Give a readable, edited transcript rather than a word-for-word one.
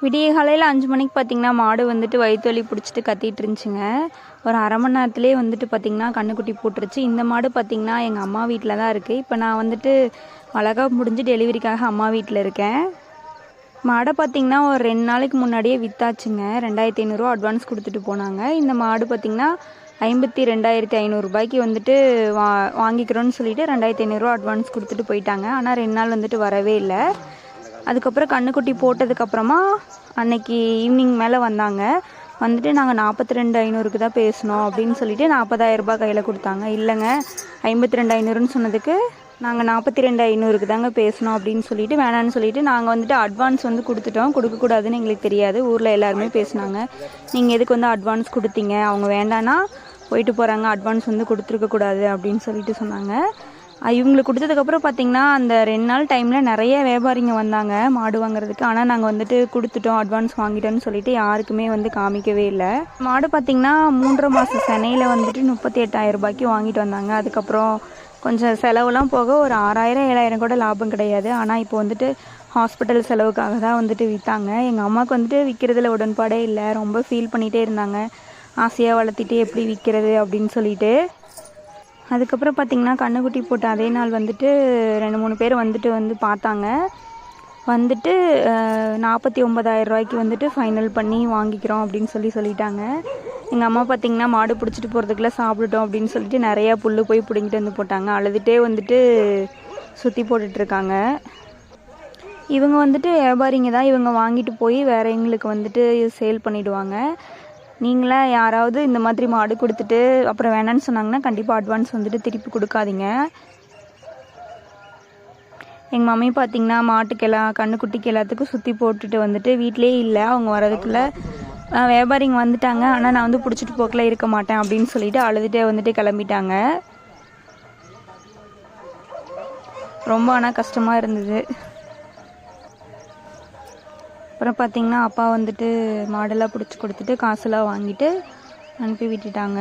விடிய காலையில் 5 மணிக்கு பார்த்திங்கன்னா மாடு வந்துட்டு வயிற்று வலி பிடிச்சிட்டு கத்திட்டு இருந்துச்சுங்க. ஒரு அரை மணி நேரத்துலேயே வந்துட்டு பார்த்திங்கன்னா கண்ணுக்குட்டி போட்டுருச்சு. இந்த மாடு பார்த்திங்கன்னா எங்கள் அம்மா வீட்டில் தான் இருக்குது. இப்போ நான் வந்துட்டு வளகாப்பு முடிஞ்சு டெலிவரிக்காக அம்மா வீட்டில் இருக்கேன். மாடை பார்த்திங்கன்னா ஒரு 2 நாளைக்கு முன்னாடியே விற்றாச்சுங்க. 2500 அட்வான்ஸ் கொடுத்துட்டு போனாங்க. இந்த மாடு பார்த்திங்கன்னா 52,500 ரூபாய்க்கு வந்துட்டு வாங்கிக்கிறோன்னு சொல்லிட்டு 2500 அட்வான்ஸ் கொடுத்துட்டு போயிட்டாங்க. ஆனால் 2 நாள் வந்துட்டு வரவே இல்லை. அதுக்கப்புறம் கண்ணுக்குட்டி போட்டதுக்கப்புறமா அன்னைக்கு ஈவினிங் மேலே வந்தாங்க. வந்துட்டு நாங்கள் 42,500க்கு தான் பேசணும் அப்படின்னு சொல்லிட்டு 40,000 ரூபாய் கையில் கொடுத்தாங்க. இல்லைங்க 52,500ன்னு சொன்னதுக்கு நாங்கள் 42,500க்கு தாங்க பேசணும் அப்படின்னு சொல்லிட்டு வேணான்னு சொல்லிட்டு நாங்கள் வந்துட்டு அட்வான்ஸ் வந்து கொடுத்துட்டோம். கொடுக்கக்கூடாதுன்னு எங்களுக்கு தெரியாது. ஊரில் எல்லாருமே பேசினாங்க, நீங்கள் எதுக்கு வந்து அட்வான்ஸ் கொடுத்தீங்க, அவங்க வேண்டான்னா போயிட்டு போகிறாங்க, அட்வான்ஸ் வந்து கொடுத்துருக்கக்கூடாது அப்படின்னு சொல்லிட்டு சொன்னாங்க. இவங்களுக்கு கொடுத்ததுக்கப்புறம் பார்த்திங்கன்னா அந்த 2 நாள் டைமில் நிறைய வியாபாரிங்க வந்தாங்க மாடு வாங்குறதுக்கு. ஆனால் நாங்கள் வந்துட்டு கொடுத்துட்டோம், அட்வான்ஸ் வாங்கிட்டோன்னு சொல்லிட்டு யாருக்குமே வந்து காமிக்கவே இல்லை. மாடு பார்த்திங்கன்னா 3.5 மாதம் சென்னையில் வந்துட்டு 38,000 ரூபாய்க்கு வாங்கிட்டு வந்தாங்க. அதுக்கப்புறம் கொஞ்சம் செலவுலாம் போக ஒரு 6,000 7,000 கூட லாபம் கிடையாது. ஆனால் இப்போ வந்துட்டு ஹாஸ்பிட்டல் செலவுக்காக தான் வந்துட்டு விற்றாங்க. எங்கள் அம்மாவுக்கு வந்துட்டு விற்கிறதுல உடன்பாடே இல்லை. ரொம்ப ஃபீல் பண்ணிகிட்டே இருந்தாங்க, ஆசையாக வளர்த்திட்டு எப்படி விற்கிறது அப்படின்னு சொல்லிட்டு. அதுக்கப்புறம் பார்த்திங்கன்னா கண்ணுக்குட்டி போட்ட அதே நாள் வந்துட்டு 2-3 பேர் வந்து பார்த்தாங்க. வந்துட்டு 49,000 ரூபாய்க்கு வந்துட்டு ஃபைனல் பண்ணி வாங்கிக்கிறோம் அப்படின்னு சொல்லிட்டாங்க. எங்கள் அம்மா பார்த்திங்கன்னா மாடு பிடிச்சிட்டு போகிறதுக்குள்ளே சாப்பிட்டுட்டோம் அப்படின்னு சொல்லிட்டு நிறையா புல் போய் பிடிங்கிட்டு வந்து போட்டாங்க. அழுதுகிட்டே வந்துட்டு சுற்றி போட்டுட்ருக்காங்க. இவங்க வந்துட்டு வியாபாரிங்க தான். இவங்க வாங்கிட்டு போய் வேறு எங்களுக்கு வந்துட்டு சேல் பண்ணிவிடுவாங்க. நீங்களாம் யாராவது இந்த மாதிரி மாடு கொடுத்துட்டு அப்புறம் வேணான்னு சொன்னாங்கன்னா கண்டிப்பாக அட்வான்ஸ் வந்துட்டு திருப்பி கொடுக்காதீங்க. எங்கள் மம்மி பார்த்திங்கன்னா மாட்டுக்கெல்லாம் கண்ணுக்குட்டிக்கு எல்லாத்துக்கும் சுற்றி போட்டுட்டு வந்துட்டு வீட்டிலே இல்லை. அவங்க வரதுக்குள்ளே வியாபாரிங்க வந்துட்டாங்க, ஆனால் நான் வந்து பிடிச்சிட்டு போக்கில் இருக்க மாட்டேன் அப்படின்னு சொல்லிட்டு அழுதுகிட்டே வந்துட்டு கிளம்பிட்டாங்க. ரொம்ப ஆனால் கஷ்டமாக இருந்தது. அப்புறம் பார்த்திங்கன்னா அப்பா வந்துட்டு மாடெல்லாம் பிடிச்சி கொடுத்துட்டு காசெல்லாம் வாங்கிட்டு அனுப்பி விட்டுட்டாங்க.